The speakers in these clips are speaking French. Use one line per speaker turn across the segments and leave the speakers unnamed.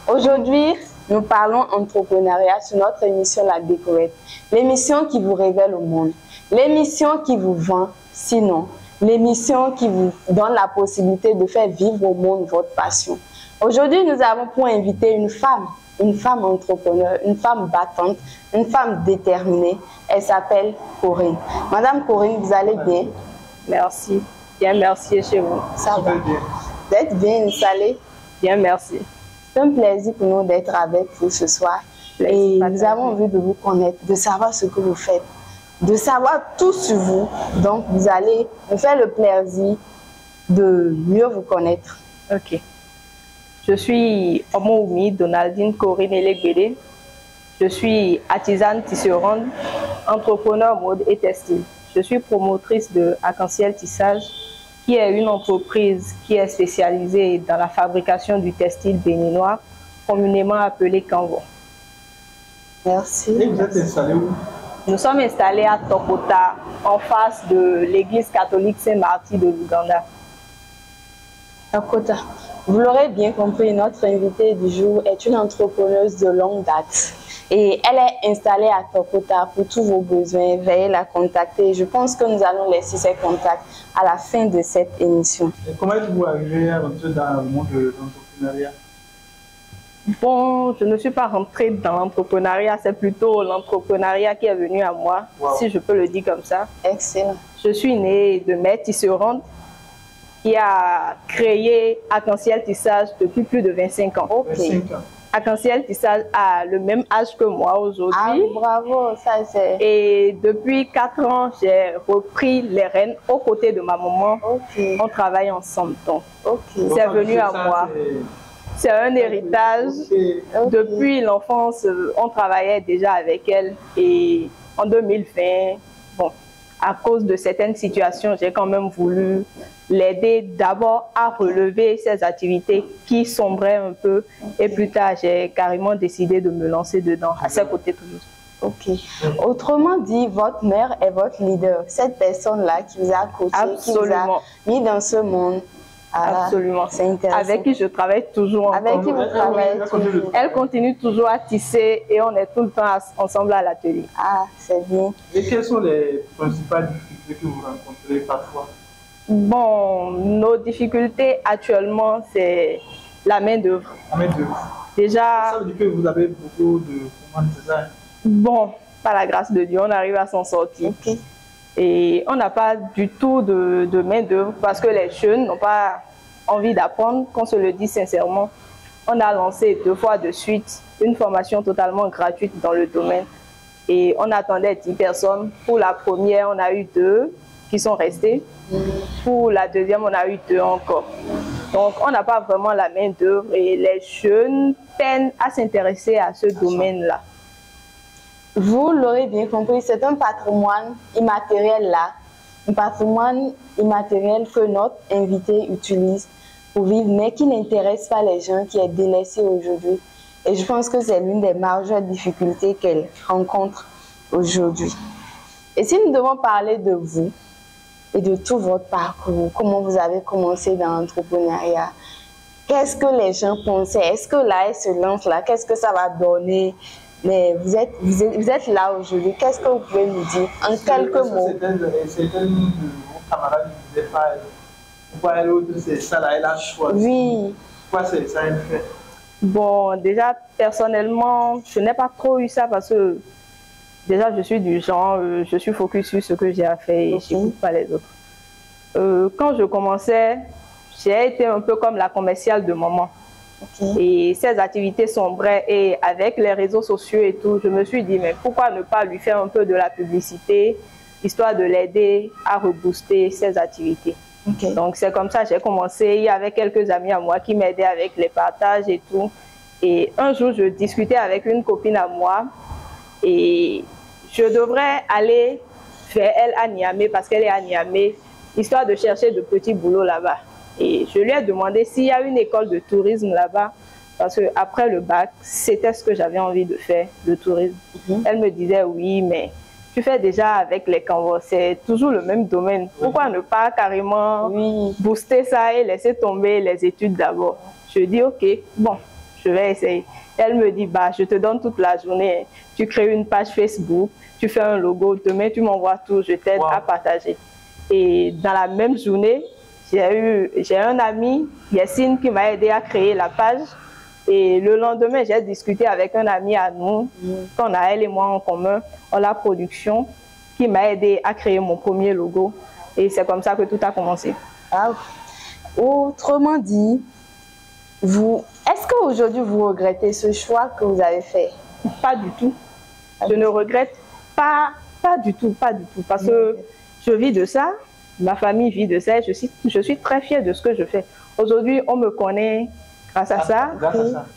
Aujourd'hui, nous parlons entrepreneuriat sur notre émission La Découverte. L'émission qui vous révèle au monde. L'émission qui vous vend, sinon. L'émission qui vous donne la possibilité de faire vivre au monde votre passion. Aujourd'hui, nous avons pour inviter une femme entrepreneur, une femme battante, une femme déterminée. Elle s'appelle Corinne. Madame Corinne, vous allez bien?
Merci. Bien, merci chez vous.
Ça va. Vous êtes bien installée?
Bien, merci.
C'est un plaisir pour nous d'être avec vous ce soir. Et nous avons envie de vous connaître, de savoir ce que vous faites, de savoir tout sur vous. Donc, vous allez nous faire le plaisir de mieux vous connaître.
Ok. Je suis Omoumi Donaldine Corinne Elegbede. Je suis artisane tisserande, entrepreneur mode et textile. Je suis promotrice de Arc-en-Ciel Tissage, qui est une entreprise qui est spécialisée dans la fabrication du textile béninois, communément appelé Kanvo.
Merci.
Et vous êtes installé où?
Nous sommes installés à Tokota, en face de l'église catholique Saint-Martin de l'Ouganda.
Tokota. Vous l'aurez bien compris, notre invitée du jour est une entrepreneuse de longue date. Et elle est installée à Tokota pour tous vos besoins. Veuillez la contacter. Je pense que nous allons laisser ses contacts à la fin de cette émission.
Et comment êtes-vous arrivé à rentrer dans le monde de l'entrepreneuriat?
Bon, je ne suis pas rentrée dans l'entrepreneuriat, c'est plutôt l'entrepreneuriat qui est venu à moi, si je peux le dire comme ça.
Excellent.
Je suis née de mère tisserande qui a créé Arc-en-Ciel Tissage depuis plus de 25 ans.
Ok.
25 ans.
Arc-en-Ciel Tissage a le même âge que moi aujourd'hui.
Ah, bravo, ça c'est...
Et depuis 4 ans, j'ai repris les rênes aux côtés de ma maman.
Ok.
On travaille ensemble. Donc,
Ok.
c'est venu à moi. C'est un héritage.
Ok.
Depuis l'enfance, on travaillait déjà avec elle. Et en 2020, bon, à cause de certaines situations, j'ai quand même voulu l'aider d'abord à relever ses activités qui sombraient un peu. Et plus tard, j'ai carrément décidé de me lancer dedans, à ses côtés toujours.
Ok. Autrement dit, votre mère est votre leader. Cette personne-là qui vous a coaché, qui vous a mis dans ce monde. Ah,
absolument.
C'est intéressant.
Avec qui je travaille toujours.
Avec qui vous travaillez toujours.
Elle continue toujours à tisser et on est tout le temps ensemble à l'atelier.
Ah, c'est bien.
Et quelles sont les principales difficultés que vous rencontrez parfois?
Bon, nos difficultés actuellement, c'est la main-d'œuvre.
La main-d'œuvre.
Déjà.
Ça veut dire que vous avez beaucoup de commandes, c'est ça?
Bon, par la grâce de Dieu, on arrive à s'en sortir.
Ok.
Et on n'a pas du tout de main-d'œuvre parce que les jeunes n'ont pas envie d'apprendre, qu'on se le dit sincèrement. On a lancé 2 fois de suite une formation totalement gratuite dans le domaine. Et on attendait 10 personnes. Pour la première, on a eu 2 qui sont restés. Pour la deuxième, on a eu 2 encore. Donc, on n'a pas vraiment la main-d'œuvre et les jeunes peinent à s'intéresser à ce domaine-là.
Vous l'aurez bien compris, c'est un patrimoine immatériel là. Un patrimoine immatériel que notre invité utilise pour vivre, mais qui n'intéresse pas les gens, qui est délaissé aujourd'hui. Et je pense que c'est l'une des majeures difficultés qu'elle rencontre aujourd'hui. Et si nous devons parler de vous et de tout votre parcours, comment vous avez commencé dans l'entrepreneuriat, qu'est-ce que les gens pensaient? Est-ce que là, elle se lance là? Qu'est-ce que ça va donner? Mais vous êtes là aujourd'hui. Qu'est-ce que vous pouvez nous dire en quelques mots?
Certains de vos camarades ne disaient pas pourquoi l'autre c'est ça là, elle a choisi.
Oui.
Pourquoi c'est ça elle fait?
Bon, déjà personnellement, je n'ai pas trop eu ça parce que déjà je suis du genre, je suis focus sur ce que j'ai à faire et je n'écoute pas les autres. Quand je commençais, j'ai été un peu comme la commerciale de maman. Et ses activités sombraient et avec les réseaux sociaux et tout, je me suis dit mais pourquoi ne pas lui faire un peu de la publicité histoire de l'aider à rebooster ses activités. Donc c'est comme ça que j'ai commencé. Il y avait quelques amis à moi qui m'aidaient avec les partages et tout. Et un jour je discutais avec une copine à moi et je devrais aller vers elle à Niamey parce qu'elle est à Niamey, histoire de chercher de petits boulots là-bas. Et je lui ai demandé s'il y a une école de tourisme là-bas, parce qu'après le bac, c'était ce que j'avais envie de faire, le tourisme. Elle me disait oui, mais tu fais déjà avec les Canvas, c'est toujours le même domaine. Pourquoi ne pas carrément booster ça et laisser tomber les études d'abord? Je dis ok, bon, je vais essayer. Elle me dit, bah, je te donne toute la journée. Tu crées une page Facebook, tu fais un logo, demain tu m'envoies tout, je t'aide à partager. Et dans la même journée, j'ai un ami, Yassine, qui m'a aidé à créer la page. Et le lendemain, j'ai discuté avec un ami à nous, qu'on a elle et moi en commun, en la production, qui m'a aidé à créer mon premier logo. Et c'est comme ça que tout a commencé.
Ah. Autrement dit, est-ce qu'aujourd'hui vous regrettez ce choix que vous avez fait?
Pas du tout. Je ne regrette pas du tout, parce que je vis de ça, ma famille vit de ça, je suis très fière de ce que je fais. Aujourd'hui, on me connaît grâce à ça.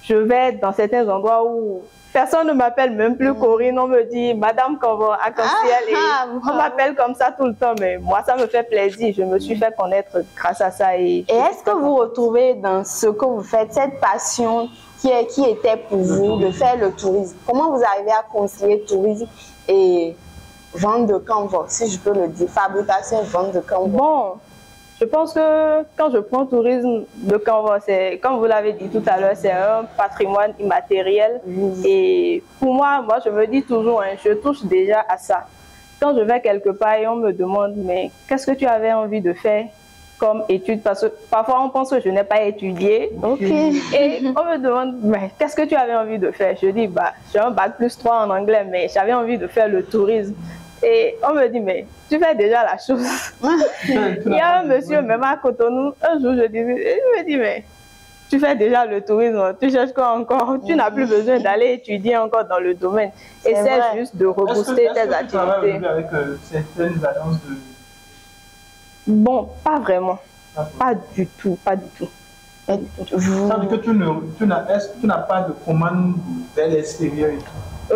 Je vais dans certains endroits où personne ne m'appelle même plus Corinne, on me dit Madame Convo à Canciel, on m'appelle comme ça tout le temps, mais moi ça me fait plaisir, je me suis fait connaître grâce à ça. Et
est-ce que vous retrouvez dans ce que vous faites cette passion qui était pour vous de faire le tourisme? Comment vous arrivez à concilier tourisme et vente de Canva, si je peux le dire, fabrication et vente de Canva?
Bon, je pense que quand je prends tourisme de Canva, c'est, comme vous l'avez dit tout à l'heure, c'est un patrimoine immatériel. Et pour moi, je me dis toujours, hein, je touche déjà à ça. Quand je vais quelque part et on me demande, mais qu'est-ce que tu avais envie de faire comme étude? Parce que parfois on pense que je n'ai pas étudié. Et on me demande, mais qu'est-ce que tu avais envie de faire? Je dis, bah, j'ai un bac+3 en anglais, mais j'avais envie de faire le tourisme. Et on me dit, mais tu fais déjà la chose. Il y a un monsieur, même à Cotonou, un jour, je me dis, mais tu fais déjà le tourisme, tu cherches quoi encore? Tu n'as plus besoin d'aller étudier encore dans le domaine. Essaie juste de rebooster tes activités.
Tu travailles avec certaines agences de...
Bon, pas vraiment. Pas du tout, pas du tout.
Ça veut dire que tu n'as pas de commande vers l'extérieur et tout?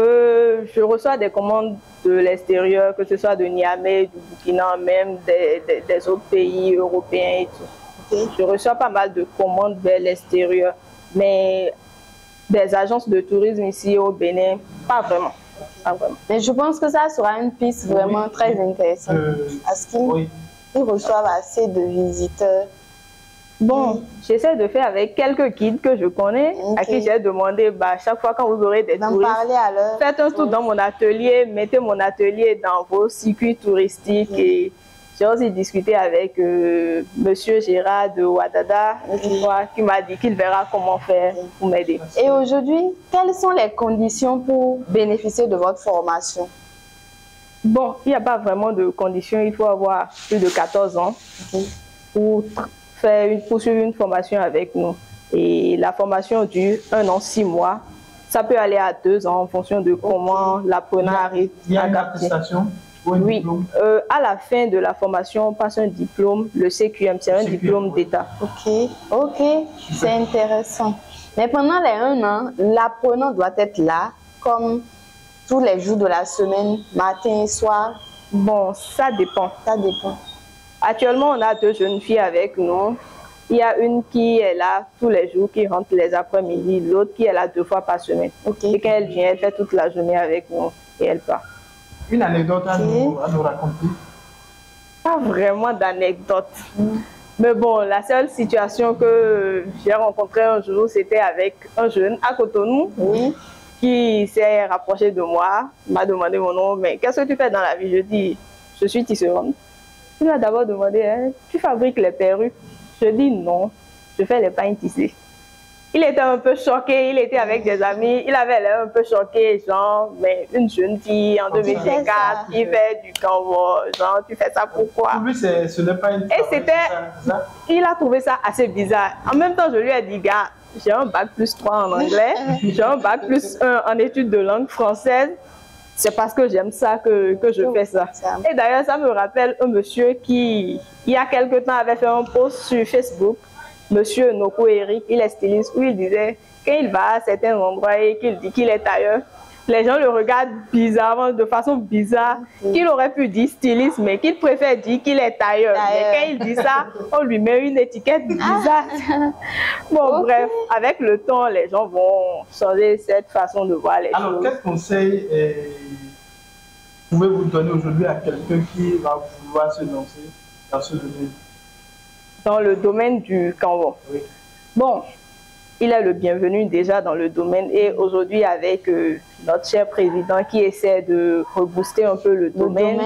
Je reçois des commandes de l'extérieur, que ce soit de Niamey, du Burkina, même des autres pays européens et tout. Je reçois pas mal de commandes vers l'extérieur, mais des agences de tourisme ici au Bénin, pas vraiment. Pas vraiment.
Mais je pense que ça sera une piste vraiment très intéressante. Parce qu'ils reçoivent assez de visiteurs.
Bon, j'essaie de faire avec quelques guides que je connais, à qui j'ai demandé, bah, chaque fois quand vous aurez des touristes, faites un tour dans mon atelier, mettez mon atelier dans vos circuits touristiques. Et j'ai aussi discuté avec Monsieur Gérard de Ouadada, qui m'a dit qu'il verra comment faire pour m'aider.
Et aujourd'hui, quelles sont les conditions pour bénéficier de votre formation?
Bon, il n'y a pas vraiment de conditions, il faut avoir plus de 14 ans pour poursuivre une formation avec nous. Et la formation dure 1 an, 6 mois. Ça peut aller à 2 ans en fonction de comment l'apprenant arrive.
Il y a une attestation ou un diplôme?
À la fin de la formation, on passe un diplôme, le CQM, c'est un diplôme d'État. Ok, c'est intéressant. Mais pendant les 1 an, l'apprenant doit être là, comme tous les jours de la semaine, matin et soir.
Bon, ça dépend.
Ça dépend.
Actuellement, on a 2 jeunes filles avec nous. Il y a une qui est là tous les jours, qui rentre les après-midi, l'autre qui est là 2 fois par semaine. Et quand elle vient, elle fait toute la journée avec nous et elle part.
Une anecdote à nous raconter?
Pas vraiment d'anecdote. Mais bon, la seule situation que j'ai rencontrée un jour, c'était avec un jeune à Cotonou qui s'est rapproché de moi, m'a demandé mon nom. Mais qu'est-ce que tu fais dans la vie? Je dis, je suis tisserande. Il m'a d'abord demandé, hein, tu fabriques les perruques? Je dis non, je fais les pains tissés. Il était un peu choqué, il était avec des amis, il avait l'air un peu choqué, genre, mais une jeune fille en 2024 qui fait du Canva, genre, tu fais ça pourquoi?
Pour lui, ce n'est pas une...
Et c'était... Il a trouvé ça assez bizarre. En même temps, je lui ai dit, gars, j'ai un bac+3 en anglais, j'ai un bac+1 en études de langue française. C'est parce que j'aime ça que je fais ça. Et d'ailleurs, ça me rappelle un monsieur qui, il y a quelque temps, avait fait un post sur Facebook. Monsieur Noko Eric, il est styliste, où il disait, quand il va à certains endroits et qu'il dit qu'il est ailleurs, les gens le regardent bizarrement, de façon bizarre, qu'il aurait pu dire styliste, mais qu'il préfère dire qu'il est ailleurs. Mais quand il dit ça, on lui met une étiquette bizarre. Bon, bref, avec le temps, les gens vont changer cette façon de voir les choses.
Alors, quel conseil pouvez-vous donner aujourd'hui à quelqu'un qui va vouloir se lancer dans ce domaine?
Dans le domaine du Canva.
Oui.
Bon, il est le bienvenu déjà dans le domaine. Et aujourd'hui, avec notre cher président qui essaie de rebooster un peu le domaine,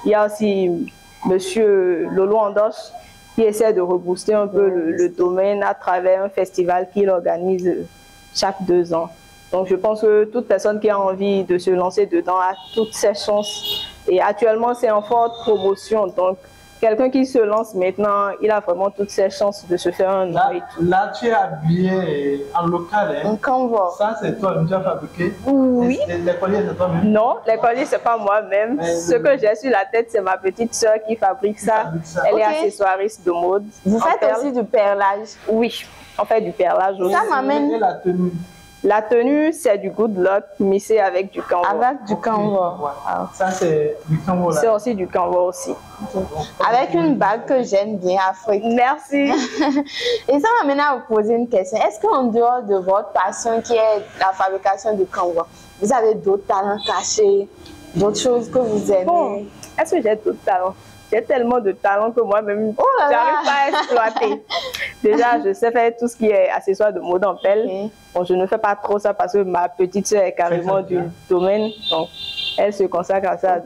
il y a aussi Monsieur Lolo Andoche qui essaie de rebooster un peu le domaine à travers un festival qu'il organise chaque 2 ans. Donc je pense que toute personne qui a envie de se lancer dedans a toutes ses chances. Et actuellement, c'est en forte promotion. Donc quelqu'un qui se lance maintenant, il a vraiment toutes ses chances de se faire un nom.
Là, tu es habillé en local. Hein?
En Canva.
Ça, c'est toi, tu as fabriqué?
Oui.
Les colliers, c'est toi-même?
Non, les colliers, c'est pas moi-même. Ce que j'ai sur la tête, c'est ma petite soeur qui fabrique ça. Elle est accessoiriste de mode.
Vous faites aussi du perlage?
Oui, on fait du perlage aussi.
Ça m'amène.
Et la tenue?
La tenue, c'est du good luck mixé avec du canvas.
Avec du canvas.
Wow. Ça, c'est du canvas.
C'est aussi du canvas aussi.
Avec une bague que j'aime bien, Afrique.
Merci.
Et ça m'amène à vous poser une question. Est-ce qu'en dehors de votre passion qui est la fabrication du canvas, vous avez d'autres talents cachés, d'autres choses que vous aimez?
Bon, est-ce que j'ai d'autres talents? J'ai tellement de talents que moi-même, j'arrive pas à exploiter. Déjà, je sais faire tout ce qui est accessoires de mode en pelle. Bon, je ne fais pas trop ça parce que ma petite soeur est carrément du domaine. Donc, elle se consacre à ça.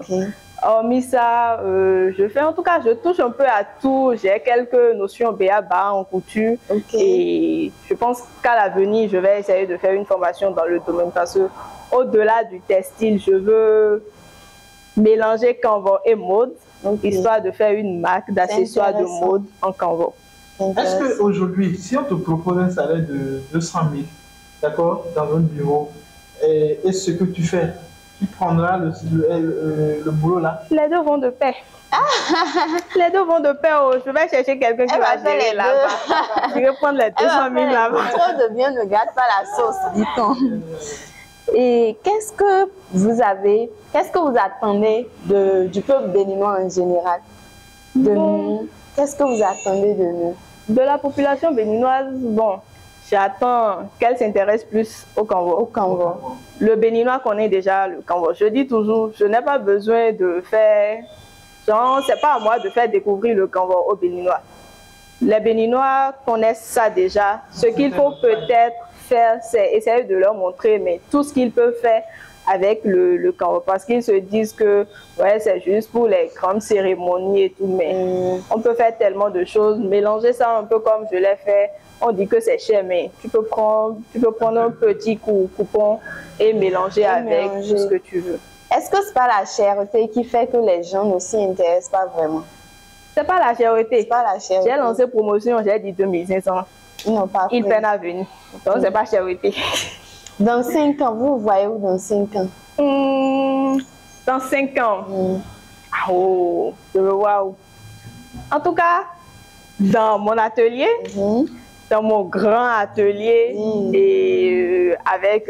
Hormis ça, je fais en tout cas, je touche un peu à tout. J'ai quelques notions BA-BA en couture. Et je pense qu'à l'avenir, je vais essayer de faire une formation dans le domaine parce que au-delà du textile, je veux mélanger canvas et mode. Histoire de faire une marque d'accessoires de mode en canvas.
Est-ce qu'aujourd'hui, si on te propose un salaire de 200 000, d'accord, dans un bureau, et ce que tu fais, tu prendras le boulot là?
Les deux vont de pair. Les deux vont de pair. Oh. Je vais chercher quelqu'un qui va gérer là-bas. Je vais prendre les 200 000 là-bas.
Trop de bien ne gâte pas la sauce, dit-on. Et qu'est-ce que vous attendez du peuple béninois en général? De nous? Qu'est-ce que vous attendez de nous?
De la population béninoise, bon, j'attends qu'elle s'intéresse plus au canvas. Le béninois connaît déjà le canvas. Je dis toujours, je n'ai pas besoin de faire... Genre, c'est pas à moi de faire découvrir le canvas aux béninois. Les béninois connaissent ça déjà. Ce qu'il faut peut-être faire, c'est essayer de leur montrer mais tout ce qu'ils peuvent faire avec le canvas, parce qu'ils se disent que ouais, c'est juste pour les grandes cérémonies et tout, mais on peut faire tellement de choses, mélanger ça un peu comme je l'ai fait. On dit que c'est cher, mais tu peux prendre un petit coupon et mélanger avec tout ce que tu veux.
Est-ce que c'est pas la cherté qui fait que les gens ne s'y intéressent pas vraiment?
C'est pas la cherté.
C'est pas la cherté.
J'ai lancé promotion, j'ai dit 2500. Ils peinent à venir. Donc, c'est pas charité.
Dans 5 ans, vous voyez où dans 5 ans?
Dans 5 ans? Oh, je me vois où? En tout cas, dans mon atelier, dans mon grand atelier, et avec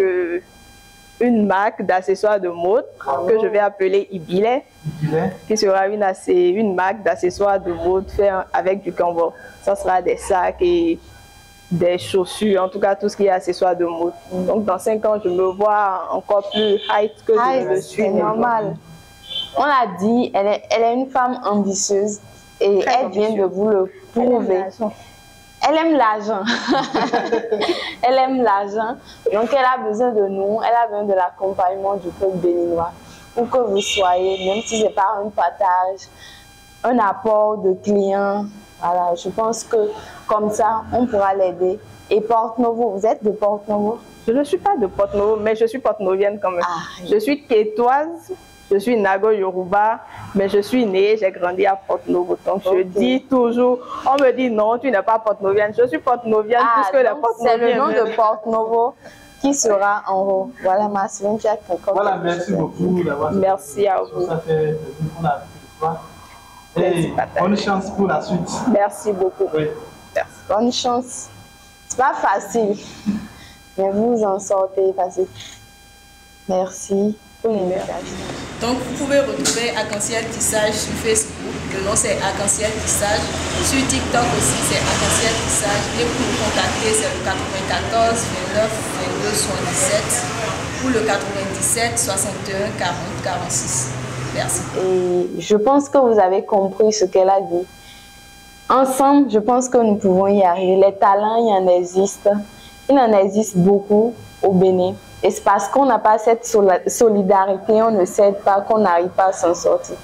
une marque d'accessoires de mode que je vais appeler Ibilé, qui sera une marque d'accessoires de mode fait avec du canvas. Ça sera des sacs et des chaussures, en tout cas tout ce qui est accessoires de mode. Donc dans 5 ans, je me vois encore plus high que je le suis.
C'est normal. On l'a dit, elle est une femme ambitieuse et elle vient de vous le prouver. Elle aime l'argent. Elle aime l'argent. Donc elle a besoin de nous, elle a besoin de l'accompagnement du peuple béninois. Où que vous soyez, même si ce n'est pas un partage, un apport de clients. Voilà, je pense que comme ça, on pourra l'aider. Et Porte-Novo, vous êtes de Porte-Novo?
Je ne suis pas de Porte-Novo, mais je suis porte-novienne quand même. Je suis quétoise, je suis Nago Yoruba, mais je suis née, j'ai grandi à Porte-Novo. Donc je dis toujours, on me dit non, tu n'es pas porte-novienne. Je suis porte-novienne puisque les porte-noviens.
C'est le nom de Porte-Novo qui sera en haut. Voilà, ma soeur qui a quelque chose.
Voilà, merci beaucoup d'avoir.
Merci à vous.
Ça fait on a et bonne chance pour la suite.
Merci beaucoup.
Oui.
Merci.
Bonne chance. C'est pas facile, mais vous en sortez facile. Merci pour l'invitation.
Donc, vous pouvez retrouver Arc-en-Ciel Tissage sur Facebook. Le nom c'est Arc-en-Ciel Tissage. Sur TikTok aussi, c'est Arc-en-Ciel Tissage. Et pour nous contacter, c'est le 94 29 22 77 ou le 97 61 40 46. Merci.
Et je pense que vous avez compris ce qu'elle a dit. Ensemble, je pense que nous pouvons y arriver. Les talents, il y en existe. il en existe beaucoup au Bénin. Et c'est parce qu'on n'a pas cette solidarité, on ne s'aide pas, qu'on n'arrive pas à s'en sortir.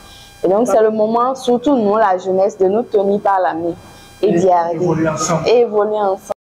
Et donc, c'est le moment, surtout nous, la jeunesse, de nous tenir par la main et d'y arriver. Et évoluer ensemble.